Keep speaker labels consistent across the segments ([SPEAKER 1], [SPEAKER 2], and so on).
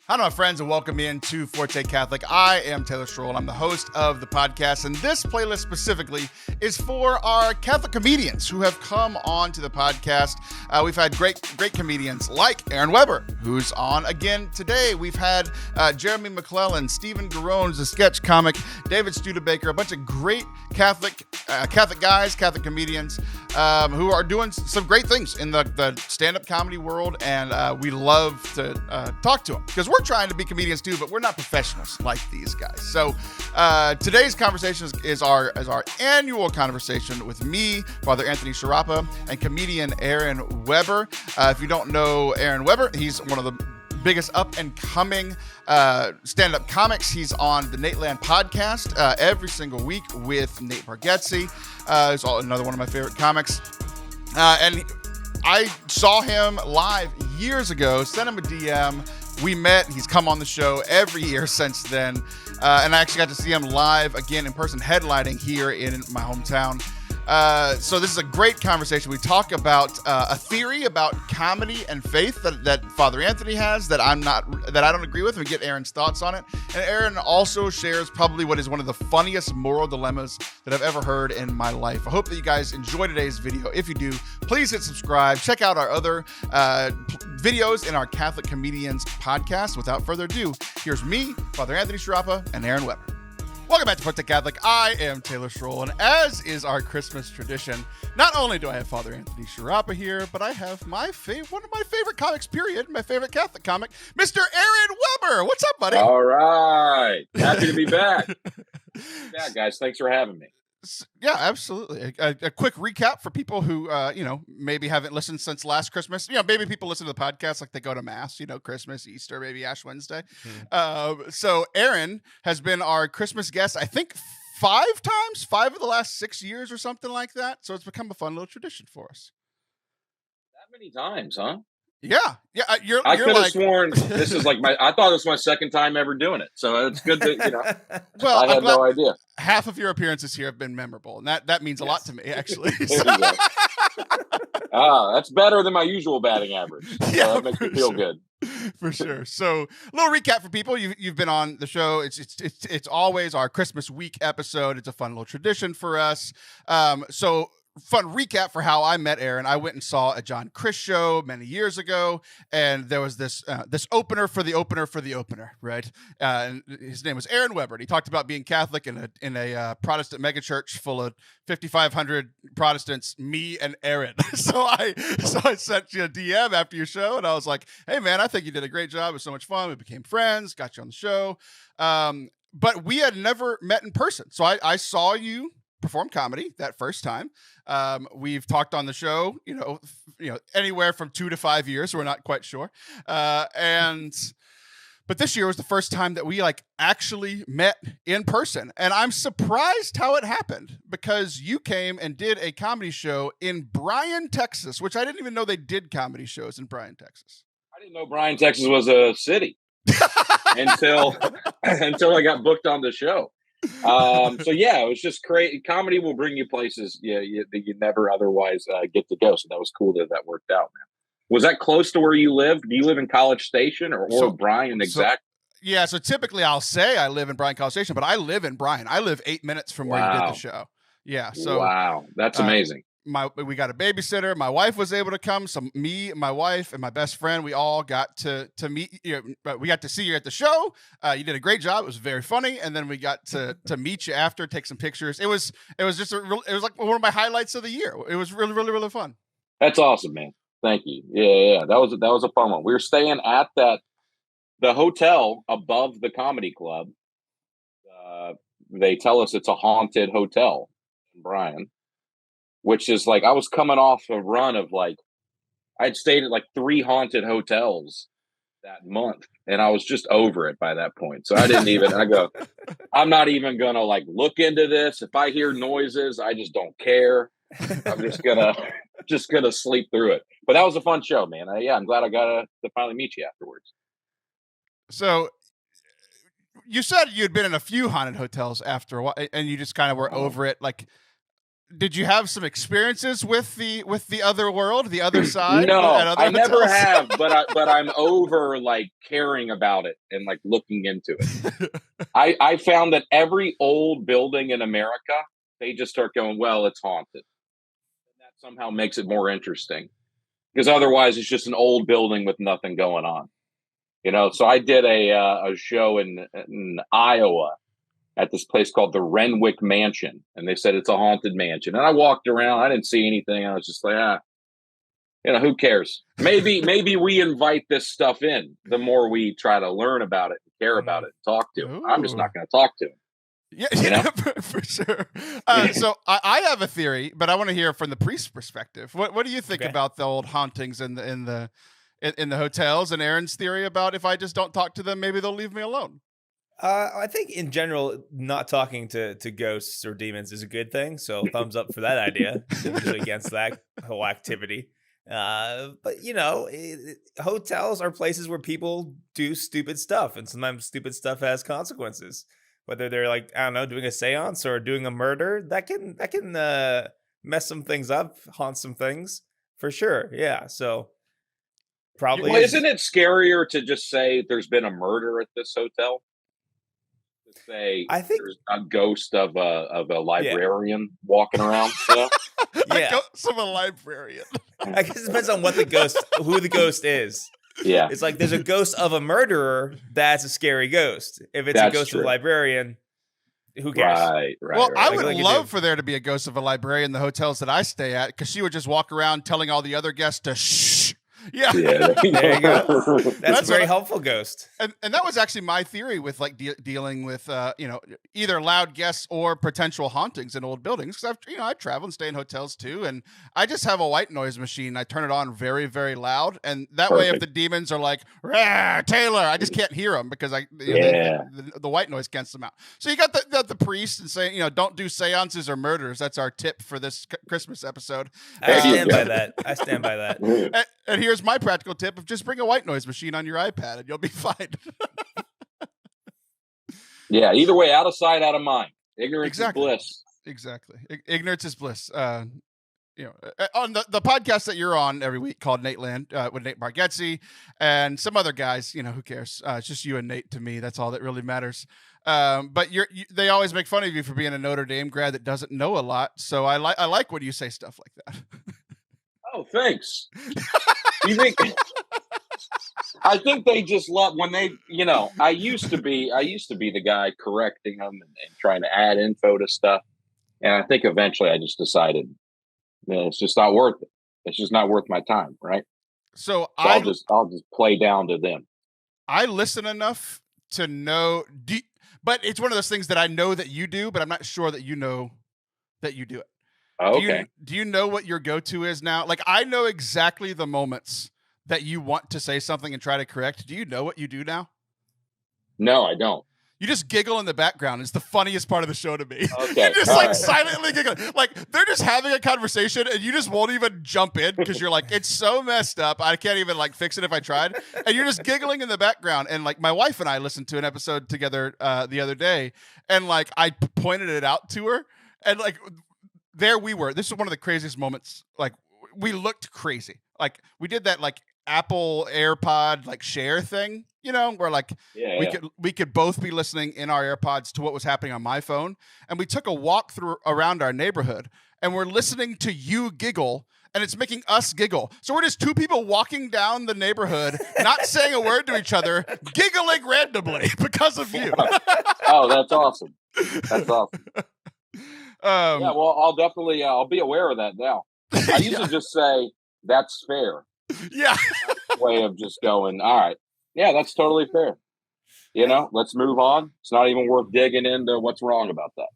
[SPEAKER 1] Hi, my friends, and welcome into Forte Catholic. I am Taylor Schroll. I'm the host of the podcast, and this playlist specifically is for our Catholic comedians who have come on to the podcast. We've had great comedians like Aaron Weber, who's on again today. We've had Jeremy McClellan, Stephen Garone's a sketch comic, David Studebaker, a bunch of great Catholic guys, Catholic comedians who are doing some great things in the stand-up comedy world, and we love to talk to them because we're trying to be comedians too, but we're not professionals like these guys. So today's conversation is our annual conversation with me, Father Anthony Sciarappa, and comedian Aaron Weber. If you don't know Aaron Weber, he's one of the biggest up-and-coming stand-up comics. He's on the Nateland podcast every single week with Nate Bargatze. He's another one of my favorite comics. And I saw him live years ago, sent him a DM. We met. He's come on the show every year since then. And I actually got to see him live again in person, headlining here in my hometown. So this is a great conversation. We talk about a theory about comedy and faith that Father Anthony has that I don't agree with, and we get Aaron's thoughts on it. And Aaron also shares probably what is one of the funniest moral dilemmas that I've ever heard in my life. I hope that you guys enjoy today's video. If you do, please hit subscribe. Check out our other videos in our Catholic Comedians podcast. Without further ado, here's me, Father Anthony Sciarappa, and Aaron Weber. Welcome back to Forte Catholic. I am Taylor Schroll, and as is our Christmas tradition, not only do I have Father Anthony Sciarappa here, but I have one of my favorite comics, period, my favorite Catholic comic, Mr. Aaron Weber. What's up, buddy?
[SPEAKER 2] All right. Happy to be back. Guys. Thanks for having me.
[SPEAKER 1] Yeah, absolutely. A quick recap for people who, maybe haven't listened since last Christmas. Maybe people listen to the podcast like they go to Mass, Christmas, Easter, maybe Ash Wednesday. So Aaron has been our Christmas guest, I think 5 of the last 6 years or something like that. So it's become a fun little tradition for us.
[SPEAKER 2] That many times, huh?
[SPEAKER 1] Yeah.
[SPEAKER 2] I could have sworn this is like I thought this was my second time ever doing it. So it's good that,
[SPEAKER 1] well,
[SPEAKER 2] I had no idea.
[SPEAKER 1] Half of your appearances here have been memorable, and that means a lot to me, actually.
[SPEAKER 2] That's better than my usual batting average. So yeah, that makes me feel good.
[SPEAKER 1] For sure. So a little recap for people. You've been on the show. It's always our Christmas week episode. It's a fun little tradition for us. So fun recap for how I met Aaron. I went and saw a John Chris show many years ago, and there was this opener for the opener, right? And his name was Aaron Weber. And he talked about being Catholic in a Protestant megachurch full of 5,500 Protestants, me and Aaron. So I sent you a DM after your show, and I was like, "Hey man, I think you did a great job. It was so much fun. We became friends. Got you on the show." But we had never met in person, so I saw you perform comedy that first time. We've talked on the show, anywhere from 2 to 5 years. So we're not quite sure. But this year was the first time that we actually met in person. And I'm surprised how it happened, because you came and did a comedy show in Bryan, Texas, which I didn't even know they did comedy shows in Bryan, Texas.
[SPEAKER 2] I didn't know Bryan, Texas was a city until I got booked on the show. So yeah, it was just great. Comedy will bring you places that you never otherwise get to go. So that was cool that worked out, man. Was that close to where you live? Do you live in College Station or Bryan exact?
[SPEAKER 1] Yeah, so typically I'll say I live in Bryan, College Station, but I live in Bryan. I live 8 minutes from where you did the show. Yeah. So
[SPEAKER 2] wow, that's amazing.
[SPEAKER 1] We got a babysitter. My wife was able to come. So me, my wife, and my best friend, we all got to meet you. We got to see you at the show. You did a great job. It was very funny. And then we got to meet you after, take some pictures. It was just it was like one of my highlights of the year. It was really, really, really fun.
[SPEAKER 2] That's awesome, man. Thank you. Yeah. That was a fun one. We were staying at the hotel above the comedy club. They tell us it's a haunted hotel in Bryan, which is I was coming off a run of I'd stayed at 3 haunted hotels that month, and I was just over it by that point. So I didn't even, I go, I'm not even going to look into this. If I hear noises, I just don't care. I'm just gonna sleep through it. But that was a fun show, man. I'm glad I got to finally meet you afterwards.
[SPEAKER 1] So you said you'd been in a few haunted hotels after a while, and you just kind of were over it. did you have some experiences with the other world, the other side?
[SPEAKER 2] No,
[SPEAKER 1] at other
[SPEAKER 2] I never
[SPEAKER 1] hotels?
[SPEAKER 2] have, but I'm over like caring about it and like looking into it. I found that every old building in America, they just start going, well, it's haunted. And that somehow makes it more interesting, because otherwise it's just an old building with nothing going on. So I did a show in Iowa at this place called the Renwick Mansion, and they said it's a haunted mansion. And I walked around, I didn't see anything. I was just like, who cares? Maybe we invite this stuff in. The more we try to learn about it, and care about it, and talk to him. I'm just not going to talk to him.
[SPEAKER 1] Yeah, for sure. So I have a theory, but I want to hear from the priest's perspective. What do you think about the old hauntings in the hotels, and Aaron's theory about if I just don't talk to them, maybe they'll leave me alone?
[SPEAKER 3] I think in general, not talking to ghosts or demons is a good thing. So thumbs up for that idea. I'm usually against that whole activity. But hotels are places where people do stupid stuff, and sometimes stupid stuff has consequences. Whether they're like, I don't know, doing a seance or doing a murder, that can mess some things up, haunt some things for sure. Yeah. So probably.
[SPEAKER 2] Well, isn't it scarier to just say there's been a murder at this hotel? To say
[SPEAKER 3] I think
[SPEAKER 2] there's a ghost of a librarian walking around.
[SPEAKER 1] A ghost of a librarian.
[SPEAKER 3] I guess it depends on who the ghost is.
[SPEAKER 2] Yeah.
[SPEAKER 3] It's like there's a ghost of a murderer, that's a scary ghost. If it's a ghost of a librarian, who cares?
[SPEAKER 2] Right.
[SPEAKER 1] Well, I would love for there to be a ghost of a librarian in the hotels that I stay at, because she would just walk around telling all the other guests to shh. Yeah.
[SPEAKER 3] There you go. That's a very helpful ghost.
[SPEAKER 1] And that was actually my theory with like dealing with either loud guests or potential hauntings in old buildings, because I travel and stay in hotels too, and I just have a white noise machine. I turn it on very, very loud, and that way if the demons are like Taylor, I just can't hear them because the white noise cancels them out. So you got the priest and saying don't do seances or murders. That's our tip for this Christmas episode.
[SPEAKER 3] I stand by that.
[SPEAKER 1] And here's my practical tip: of just bring a white noise machine on your iPad, and you'll be fine.
[SPEAKER 2] Yeah. Either way, out of sight, out of mind. Ignorance is bliss.
[SPEAKER 1] Exactly. Ignorance is bliss. On the podcast that you're on every week called Nate Land with Nate Bargatze and some other guys, who cares? It's just you and Nate to me. That's all that really matters. But they always make fun of you for being a Notre Dame grad that doesn't know a lot. So I like when you say stuff like that.
[SPEAKER 2] Oh, thanks. You think? I think they just love when they, I used to be the guy correcting them and trying to add info to stuff. And I think eventually I just decided, it's just not worth it. It's just not worth my time. Right.
[SPEAKER 1] So
[SPEAKER 2] I'll just play down to them.
[SPEAKER 1] I listen enough to know, but it's one of those things that I know that you do, but I'm not sure that you know that you do it.
[SPEAKER 2] Oh, okay.
[SPEAKER 1] Do you know what your go-to is now? Like, I know exactly the moments that you want to say something and try to correct. Do you know what you do now?
[SPEAKER 2] No, I don't.
[SPEAKER 1] You just giggle in the background. It's the funniest part of the show to me.
[SPEAKER 2] Okay.
[SPEAKER 1] You just silently giggling. Like, they're just having a conversation and you just won't even jump in because you're like, it's so messed up. I can't even fix it if I tried. And you're just giggling in the background. And my wife and I listened to an episode together the other day, and I pointed it out to her, and there we were. This is one of the craziest moments. We looked crazy. We did that Apple AirPod share thing, where we could both be listening in our AirPods to what was happening on my phone. And we took a walk around our neighborhood, and we're listening to you giggle, and it's making us giggle. So we're just two people walking down the neighborhood, not saying a word to each other, giggling randomly because of you.
[SPEAKER 2] Oh, that's awesome. That's awesome. Yeah, well, I'll be aware of that now. I used to just say, that's fair.
[SPEAKER 1] Yeah.
[SPEAKER 2] Way of just going, all right. Yeah, that's totally fair. Let's move on. It's not even worth digging into what's wrong about that.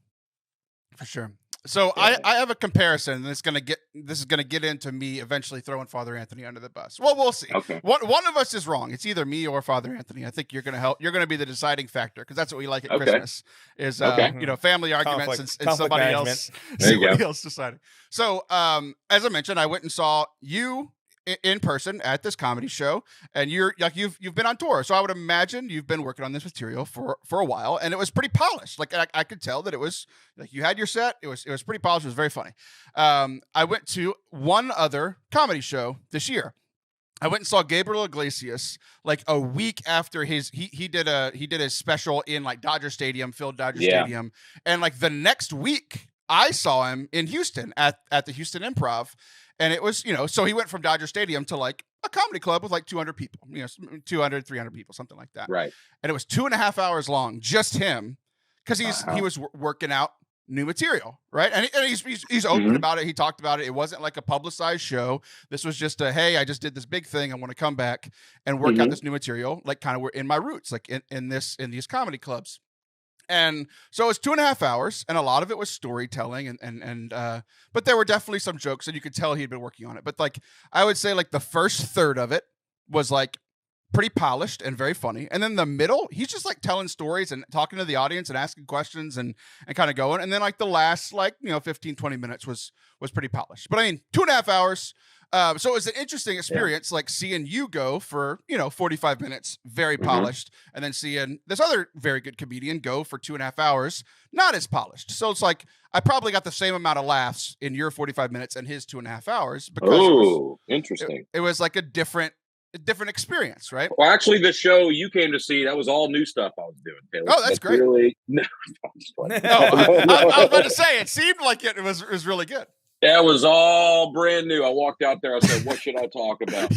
[SPEAKER 1] For sure. So I have a comparison, and this is gonna get into me eventually throwing Father Anthony under the bus. Well, we'll see.
[SPEAKER 2] Okay.
[SPEAKER 1] One of us is wrong. It's either me or Father Anthony. I think you're gonna help. You're gonna be the deciding factor, because that's what we like at Christmas is family arguments and somebody else deciding. So as I mentioned, I went and saw you in person at this comedy show, and you've been on tour, so I would imagine you've been working on this material for a while, and it was pretty polished. Like I could tell that it was like you had your set. It was pretty polished. It was very funny. I went to one other comedy show this year. I went and saw Gabriel Iglesias like a week after he did his special in like Dodger Stadium, filled Dodger Stadium, and like the next week I saw him in Houston at the Houston Improv. And it was, so he went from Dodger Stadium to like a comedy club with like 200 people, 200, 300 people, something like that.
[SPEAKER 2] Right.
[SPEAKER 1] And it was 2.5 hours long, just him, because he was working out new material, right? And he's open about it. He talked about it. It wasn't like a publicized show. This was just hey, I just did this big thing. I want to come back and work out this new material, like kind of in my roots, like in these comedy clubs. And so it was 2.5 hours, and a lot of it was storytelling, but there were definitely some jokes, and you could tell he'd been working on it. But like I would say, like the first third of it was like pretty polished and very funny, and then the middle, he's just like telling stories and talking to the audience and asking questions and kind of going. And then like the last 15, 20 minutes was pretty polished. But I mean, 2.5 hours. So it was an interesting experience, like seeing you go for 45 minutes, very polished, and then seeing this other very good comedian go for 2.5 hours, not as polished. So it's like I probably got the same amount of laughs in your 45 minutes and his 2.5 hours because
[SPEAKER 2] interesting.
[SPEAKER 1] It was like a different experience, right?
[SPEAKER 2] Well, actually, the show you came to see, that was all new stuff I was doing, Taylor.
[SPEAKER 1] Oh, that's great.
[SPEAKER 2] Really,
[SPEAKER 1] I was about to say it seemed like it was really good.
[SPEAKER 2] That was all brand new. I walked out there. I said, what should I talk about?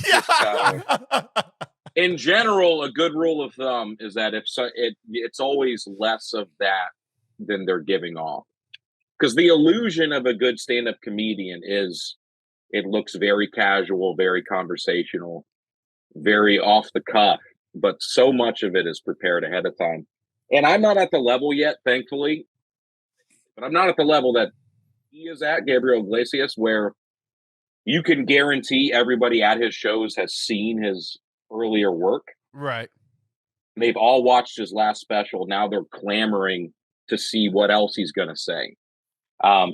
[SPEAKER 2] In general, a good rule of thumb is that it's always less of that than they're giving off. Because the illusion of a good stand-up comedian is it looks very casual, very conversational, very off the cuff. But so much of it is prepared ahead of time. And I'm not at the level yet, thankfully. But I'm not at the level that he is at, Gabriel Iglesias, where you can guarantee everybody at his shows has seen his earlier work.
[SPEAKER 1] Right.
[SPEAKER 2] They've all watched his last special. Now they're clamoring to see what else he's going to say.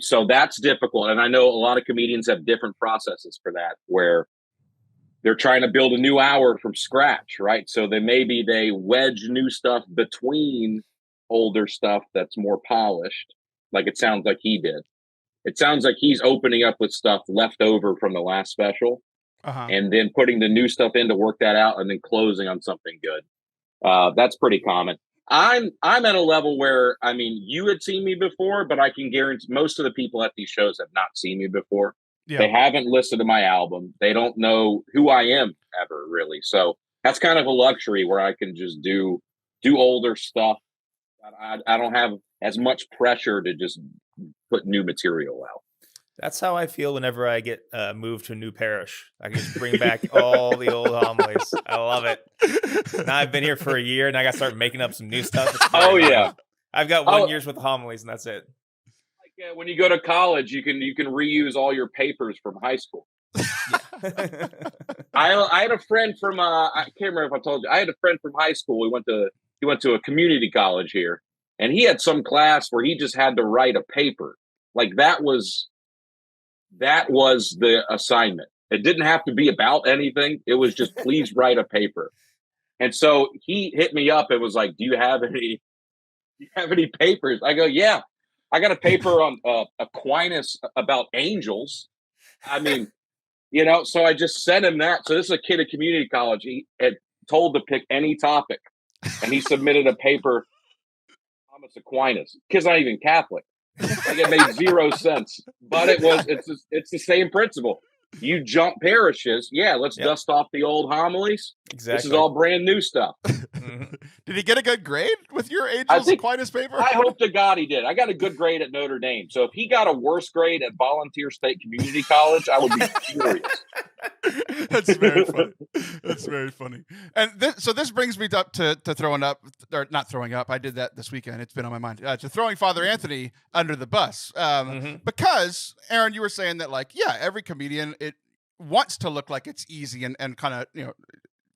[SPEAKER 2] So that's difficult. And I know a lot of comedians have different processes for that, where they're trying to build a new hour from scratch, right? So they wedge new stuff between older stuff that's more polished, like it sounds like he did. It sounds like he's opening up with stuff left over from the last special and then putting the new stuff in to work that out and then closing on something good. That's pretty common. I'm at a level where, I mean, you had seen me before, but I can guarantee most of the people at these shows have not seen me before. Yeah. They haven't listened to my album. They don't know who I am ever, really. So that's kind of a luxury where I can just do older stuff. I don't have as much pressure to just put new material out.
[SPEAKER 3] That's how I feel whenever I get moved to a new parish. I can just bring back all the old homilies. I love it. Now I've been here for a year, and I got to start making up some new stuff.
[SPEAKER 2] Yeah.
[SPEAKER 3] I've got 1 year's worth of homilies, and that's it.
[SPEAKER 2] Like when you go to college, you can reuse all your papers from high school. Yeah. I had a friend from I can't remember if I told you. I had a friend from high school. He went to a community college here, and he had some class where he just had to write a paper. Like that was the assignment. It didn't have to be about anything. It was just, please write a paper. And so he hit me up. It was like, do you have any papers? I go, yeah, I got a paper on Aquinas about angels. I mean, so I just sent him that. So this is a kid at community college. He had told to pick any topic, and he submitted a paper, Thomas Aquinas. Kid's not even Catholic. Like it made 0 sense, but it's the same principle. You jump parishes, let's dust off the old homilies. Exactly. This is all brand new stuff.
[SPEAKER 1] Did he get a good grade with your Angels Aquinas paper?
[SPEAKER 2] I hope to God he did. I got a good grade at Notre Dame. So if he got a worse grade at Volunteer State Community College, I would be furious.
[SPEAKER 1] That's very funny. That's very funny. And so this brings me up to throwing up, or not throwing up. I did that this weekend. It's been on my mind. To throwing Father Anthony under the bus. Because, Aaron, you were saying that, like, every comedian, it wants to look like it's easy and kind of,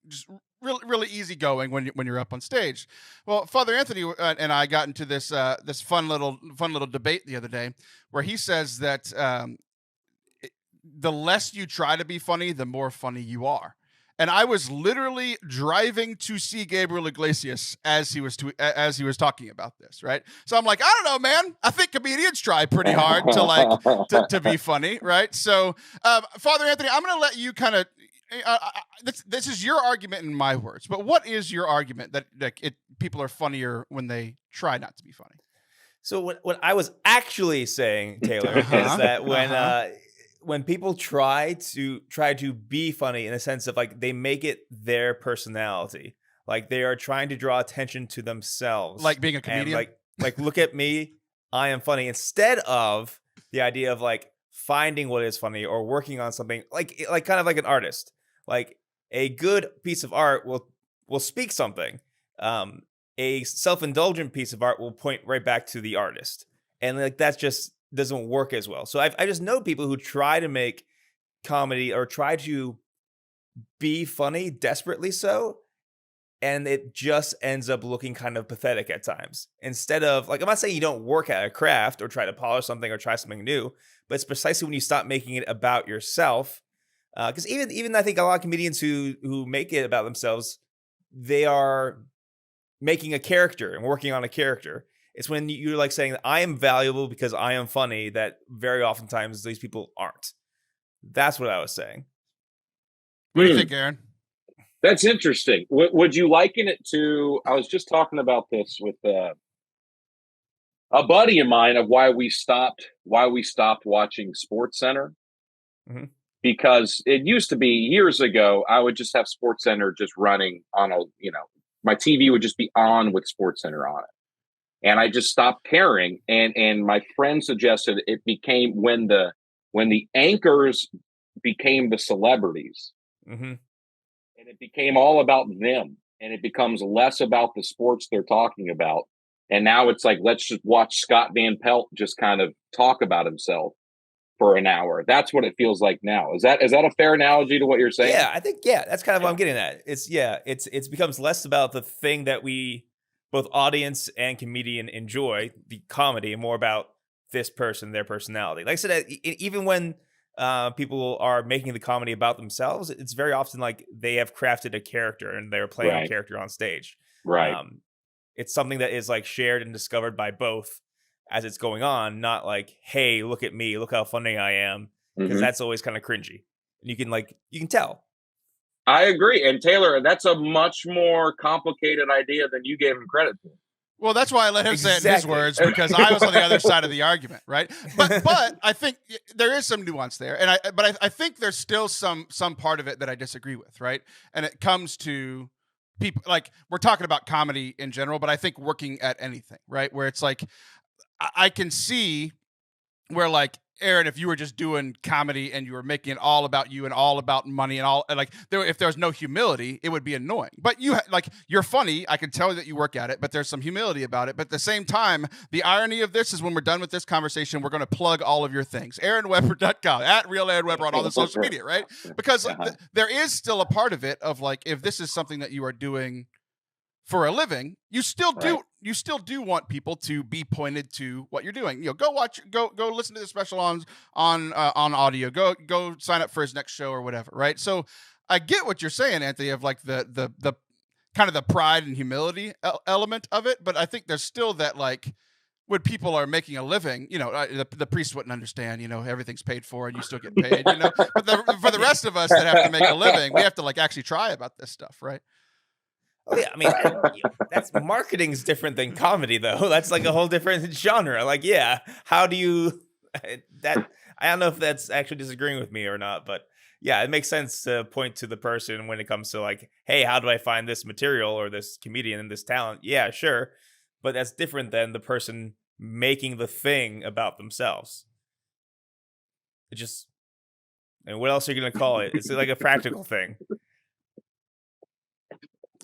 [SPEAKER 1] just really easy going when you're up on stage. Well, Father Anthony and I got into this fun little debate the other day where he says that the less you try to be funny, the more funny you are. And I was literally driving to see Gabriel Iglesias as he was talking about this, right? So I'm like, I don't know, man. I think comedians try pretty hard to be funny, right? So, Father Anthony, I'm going to let you kind of. This is your argument in my words, but what is your argument that people are funnier when they try not to be funny?
[SPEAKER 3] So what I was actually saying, Taylor, is that when people try to be funny in the sense of like they make it their personality, like they are trying to draw attention to themselves,
[SPEAKER 1] like being a comedian,
[SPEAKER 3] and like look at me, I am funny, instead of the idea of like finding what is funny or working on something like kind of like an artist. Like a good piece of art will speak something. A self-indulgent piece of art will point right back to the artist, and like that just doesn't work as well. So I just know people who try to make comedy or try to be funny desperately so, and it just ends up looking kind of pathetic at times. Instead of like, I'm not saying you don't work at a craft or try to polish something or try something new, but it's precisely when you stop making it about yourself. Because even I think a lot of comedians who make it about themselves, they are making a character and working on a character. It's when you're like saying that I am valuable because I am funny, that very oftentimes these people aren't. That's what I was saying.
[SPEAKER 1] What do you think, Aaron?
[SPEAKER 2] That's interesting. Would you liken it to, I was just talking about this with a buddy of mine, of why we stopped watching SportsCenter.
[SPEAKER 3] Mm-hmm.
[SPEAKER 2] Because it used to be years ago, I would just have SportsCenter just running on my TV would just be on with SportsCenter on it. And I just stopped caring. And my friend suggested it became when the anchors became the celebrities,
[SPEAKER 3] mm-hmm.
[SPEAKER 2] and it became all about them, and it becomes less about the sports they're talking about. And now it's like, let's just watch Scott Van Pelt just kind of talk about himself for an hour. That's what it feels like now. Is that a fair analogy to what you're saying?
[SPEAKER 3] Yeah, I think that's kind of what I'm getting at. It's becomes less about the thing that we both audience and comedian enjoy, the comedy, and more about this person, their personality. Like I said, even when people are making the comedy about themselves, it's very often like they have crafted a character and they're playing a character on stage.
[SPEAKER 2] Right.
[SPEAKER 3] It's something that is like shared and discovered by both as it's going on, not like, hey, look at me, look how funny I am, because that's always kind of cringy. And you can tell.
[SPEAKER 2] I agree. And Taylor, that's a much more complicated idea than you gave him credit for.
[SPEAKER 1] Well, that's why I let him say it in his words, because I was on the other side of the argument, right? But I think there is some nuance there, and I think there's still some part of it that I disagree with, right? And it comes to people, like, we're talking about comedy in general, but I think working at anything, right? Where it's like, I can see where, like, Aaron, if you were just doing comedy and you were making it all about you and all about money and all, like, if there was no humility, it would be annoying. But you're funny. I can tell that you work at it, but there's some humility about it. But at the same time, the irony of this is when we're done with this conversation, we're going to plug all of your things. AaronWeber.com, at Real Aaron Weber on all the social media, right? Because there is still a part of it of, like, if this is something that you are doing for a living, you still do want people to be pointed to what you're doing. Go listen to the special on audio. Go sign up for his next show or whatever, right? So I get what you're saying, Anthony, of like the kind of the pride and humility element of it, but I think there's still that, like, when people are making a living, the priest wouldn't understand, everything's paid for and you still get paid, but for the rest of us that have to make a living, we have to, like, actually try about this stuff, right?
[SPEAKER 3] Oh yeah, I mean, that's marketing's different than comedy, though. That's like a whole different genre. Like, yeah, how do you that? I don't know if that's actually disagreeing with me or not, but yeah, it makes sense to point to the person when it comes to, like, hey, how do I find this material or this comedian and this talent? Yeah, sure, but that's different than the person making the thing about themselves. It just, and what else are you gonna call it? It's like a practical thing.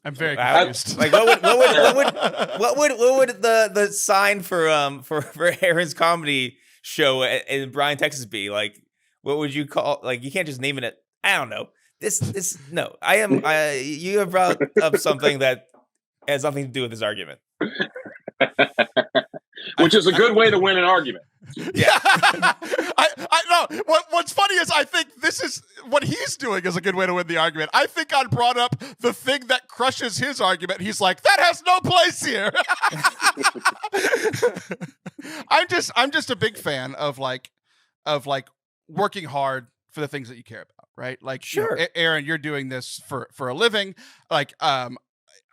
[SPEAKER 1] I'm very confused.
[SPEAKER 3] Like, what would the sign for Aaron's comedy show in Bryan, Texas be? Like, what would you call? Like, you can't just name it. I don't know. No. You have brought up something that has nothing to do with this argument.
[SPEAKER 2] Which is a good way to win an argument.
[SPEAKER 1] Yeah. what's funny is I think this is what he's doing is a good way to win the argument. I think I brought up the thing that crushes his argument. He's like, that has no place here. I'm just a big fan of working hard for the things that you care about, right? Like,
[SPEAKER 3] Sure.
[SPEAKER 1] Aaron, you're doing this for a living. Like,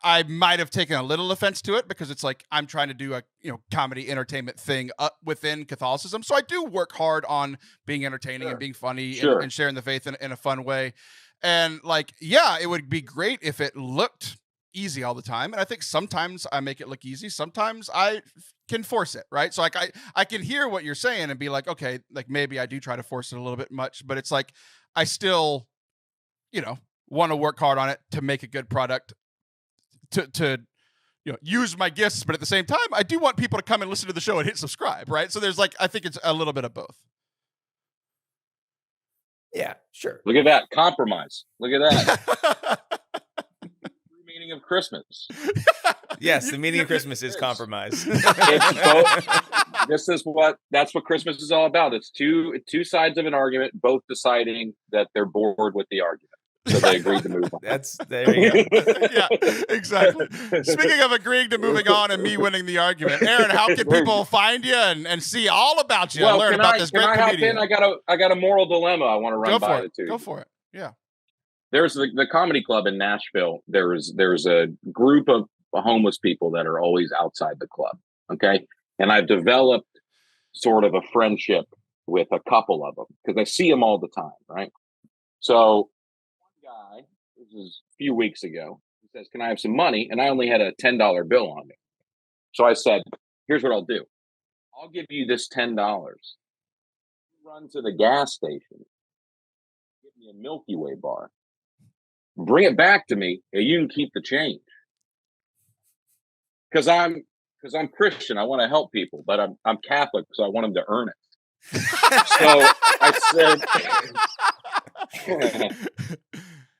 [SPEAKER 1] I might have taken a little offense to it because it's like I'm trying to do a comedy entertainment thing within Catholicism. So I do work hard on being entertaining and being funny and sharing the faith in a fun way. And like, yeah, it would be great if it looked easy all the time. And I think sometimes I make it look easy. Sometimes I can force it, right? So like I can hear what you're saying and be like, okay, like maybe I do try to force it a little bit much, but it's like I still, want to work hard on it to make a good product. To use my gifts, but at the same time, I do want people to come and listen to the show and hit subscribe, right? So there's I think it's a little bit of both.
[SPEAKER 3] Yeah, sure.
[SPEAKER 2] Look at that compromise. Look at that. True meaning of Christmas.
[SPEAKER 3] Yes, the meaning of Christmas is compromise.
[SPEAKER 2] That's what Christmas is all about. It's two sides of an argument, both deciding that they're bored with the argument. So they agreed to move on.
[SPEAKER 3] There you go.
[SPEAKER 1] Yeah, exactly. Speaking of agreeing to moving on and me winning the argument, Aaron, how can people find you and see all about you and learn about this great comedian?
[SPEAKER 2] I got a moral dilemma I want to run by it too.
[SPEAKER 1] Go for it. Yeah.
[SPEAKER 2] There's the comedy club in Nashville. There's a group of homeless people that are always outside the club. Okay. And I've developed sort of a friendship with a couple of them because I see them all the time. Right. So guy, this is a few weeks ago, he says, can I have some money? And I only had a $10 bill on me. So I said, here's what I'll do. I'll give you this $10. Run to the gas station, get me a Milky Way bar, bring it back to me, and you can keep the change. Because I'm Christian, I want to help people, but I'm Catholic, so I want them to earn it.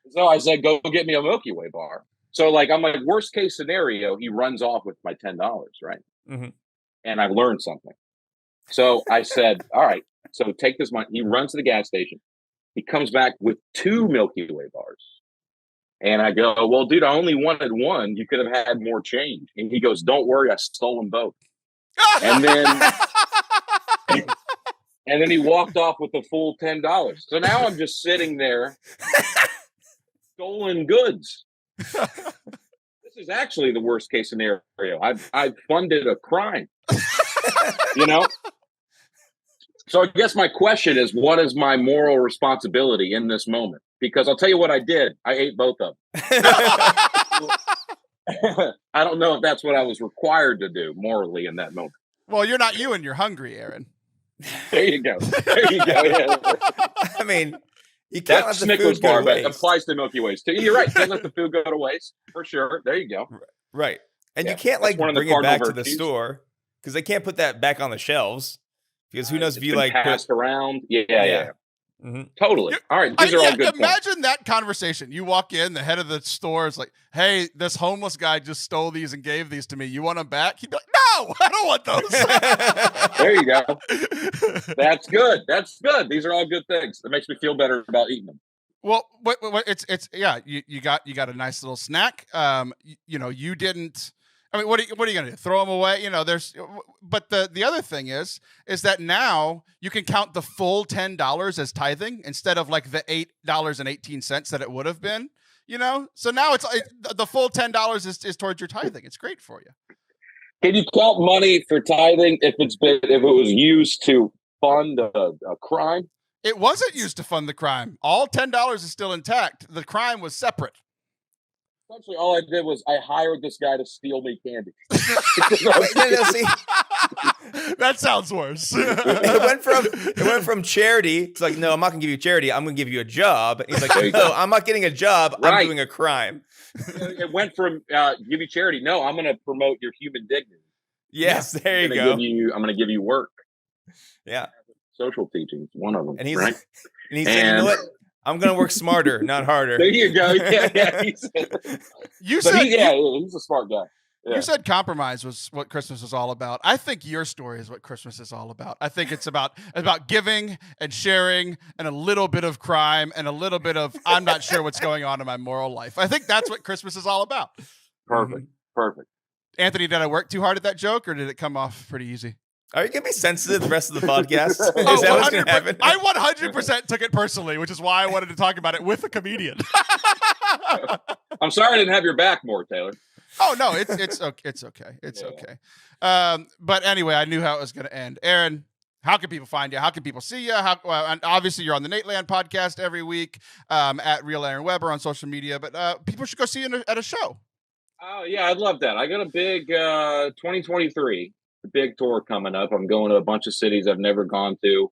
[SPEAKER 2] So I said, go get me a Milky Way bar. So I'm like, worst case scenario, he runs off with my $10, right?
[SPEAKER 3] Mm-hmm.
[SPEAKER 2] And I've learned something. So I said, all right, so take this money. He runs to the gas station. He comes back with 2 Milky Way bars. And I go, well, dude, I only wanted one. You could have had more change. And he goes, don't worry, I stole them both. And then he walked off with the full $10. So now I'm just sitting there, stolen goods. This is actually the worst case scenario. I've funded a crime. So I guess my question is, what is my moral responsibility in this moment? Because I'll tell you what I did. I ate both of them. I don't know if that's what I was required to do morally in that moment.
[SPEAKER 1] Well, you're not you and you're hungry, Aaron.
[SPEAKER 2] There you go. Yeah.
[SPEAKER 3] I mean, you can't let the
[SPEAKER 2] Snickers
[SPEAKER 3] food go
[SPEAKER 2] bar,
[SPEAKER 3] to
[SPEAKER 2] but
[SPEAKER 3] waste.
[SPEAKER 2] applies to Milky Ways too. You're right. Can't let the food go to waste for sure. There you go.
[SPEAKER 3] Right, and
[SPEAKER 2] Yeah,
[SPEAKER 3] you can't
[SPEAKER 2] that's one of the
[SPEAKER 3] bring it back
[SPEAKER 2] cardinal
[SPEAKER 3] to the
[SPEAKER 2] virtues.
[SPEAKER 3] store because they can't put that back on the shelves because who knows if
[SPEAKER 2] It's
[SPEAKER 3] you
[SPEAKER 2] been passed around. Yeah.
[SPEAKER 3] Mm-hmm.
[SPEAKER 2] Totally. All right. These are all good points.
[SPEAKER 1] Imagine that conversation. You walk in, the head of the store is like, hey, this homeless guy just stole these and gave these to me. You want them back? He'd be like, no, I don't want those.
[SPEAKER 2] There you go. That's good. That's good. These are all good things. It makes me feel better about eating them.
[SPEAKER 1] Well, it's yeah. You got a nice little snack. You didn't. I mean, what are you gonna do? Throw them away? But the other thing is that now you can count the full $10 as tithing instead of like the $8.18 that it would have been. So now it's the full $10 is towards your tithing. It's great for you.
[SPEAKER 2] Can you count money for tithing if it was used to fund a crime?
[SPEAKER 1] It wasn't used to fund the crime. All $10 is still intact. The crime was separate.
[SPEAKER 2] Essentially, all I did was I hired this guy to steal me candy.
[SPEAKER 1] That sounds worse.
[SPEAKER 3] It went from charity. It's like, no, I'm not gonna give you charity. I'm gonna give you a job. And he's like, no, I'm not getting a job. Right. I'm doing a crime.
[SPEAKER 2] It went from give you charity. No, I'm gonna promote your human dignity.
[SPEAKER 3] Yes, there you go.
[SPEAKER 2] I'm gonna give you work.
[SPEAKER 3] Yeah.
[SPEAKER 2] Social teaching, one of them.
[SPEAKER 3] And he's
[SPEAKER 2] right?
[SPEAKER 3] And he said, you know what? I'm gonna work smarter, not harder.
[SPEAKER 2] There you go. Yeah.
[SPEAKER 1] He's a smart guy. You said compromise was what Christmas was all about. I think your story is what Christmas is all about. I think it's about giving and sharing and a little bit of crime and a little bit of I'm not sure what's going on in my moral life. I think that's what Christmas is all about.
[SPEAKER 2] Perfect. Perfect.
[SPEAKER 1] Anthony, did I work too hard at that joke or did it come off pretty easy?
[SPEAKER 3] Are you going to be sensitive the rest of the podcast? Is that what's going to happen?
[SPEAKER 1] I 100% took it personally, which is why I wanted to talk about it with a comedian.
[SPEAKER 2] I'm sorry I didn't have your back more, Taylor.
[SPEAKER 1] Oh no, it's okay. It's okay. It's okay. But anyway, I knew how it was going to end. Aaron, how can people find you? How can people see you? And obviously, you're on the Nate Land podcast every week at Real Aaron Weber on social media. But people should go see you at a show.
[SPEAKER 2] Oh yeah, I'd love that. I got a big 2023, big tour coming up. I'm going to a bunch of cities I've never gone to.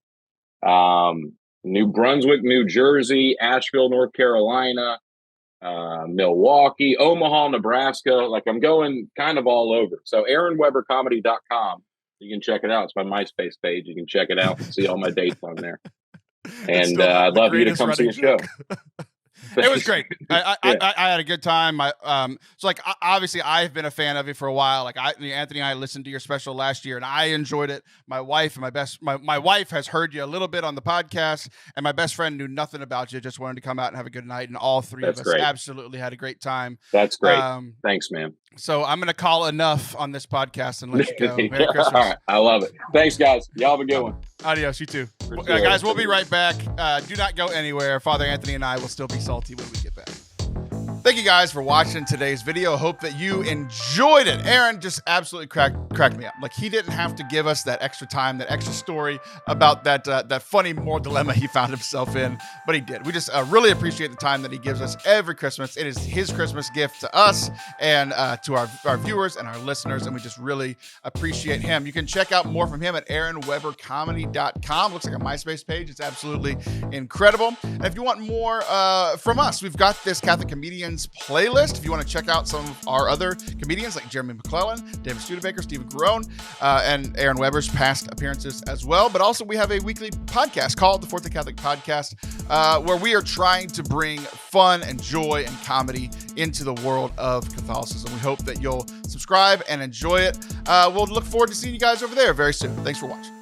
[SPEAKER 2] New Brunswick, New Jersey, Asheville, North Carolina. Milwaukee, Omaha, Nebraska. Like I'm going kind of all over. So AaronWeberComedy.com. You can check it out. It's my MySpace page. You can check it out and see all my dates on there. And I'd love you to come see a show.
[SPEAKER 1] It was great. I had a good time. Obviously I've been a fan of you for a while. Like Anthony and I listened to your special last year and I enjoyed it. My wife and my wife has heard you a little bit on the podcast and my best friend knew nothing about you. Just wanted to come out and have a good night. And all three of us absolutely had a great time.
[SPEAKER 2] That's great. Thanks, man.
[SPEAKER 1] So I'm going to call enough on this podcast and let you go. Merry Christmas.
[SPEAKER 2] All right. I love it. Thanks guys. Y'all have a good one.
[SPEAKER 1] Adios. You too. Guys, we'll be right back. Do not go anywhere. Father Anthony and I will still be salty when we get back. Thank you guys for watching today's video. Hope that you enjoyed it. Aaron just absolutely cracked me up. Like he didn't have to give us that extra time, that extra story about that funny moral dilemma he found himself in, but he did. We just really appreciate the time that he gives us every Christmas. It is his Christmas gift to us and to our viewers and our listeners, and we just really appreciate him. You can check out more from him at AaronWeberComedy.com. Looks like a MySpace page. It's absolutely incredible. And if you want more from us, we've got this Catholic Comedians playlist. If you want to check out some of our other comedians like Jeremy McClellan, David Studebaker, Stephen Garone, and Aaron Weber's past appearances as well. But also we have a weekly podcast called the Forte Catholic Podcast, where we are trying to bring fun and joy and comedy into the world of Catholicism. We hope that you'll subscribe and enjoy it. We'll look forward to seeing you guys over there very soon. Thanks for watching.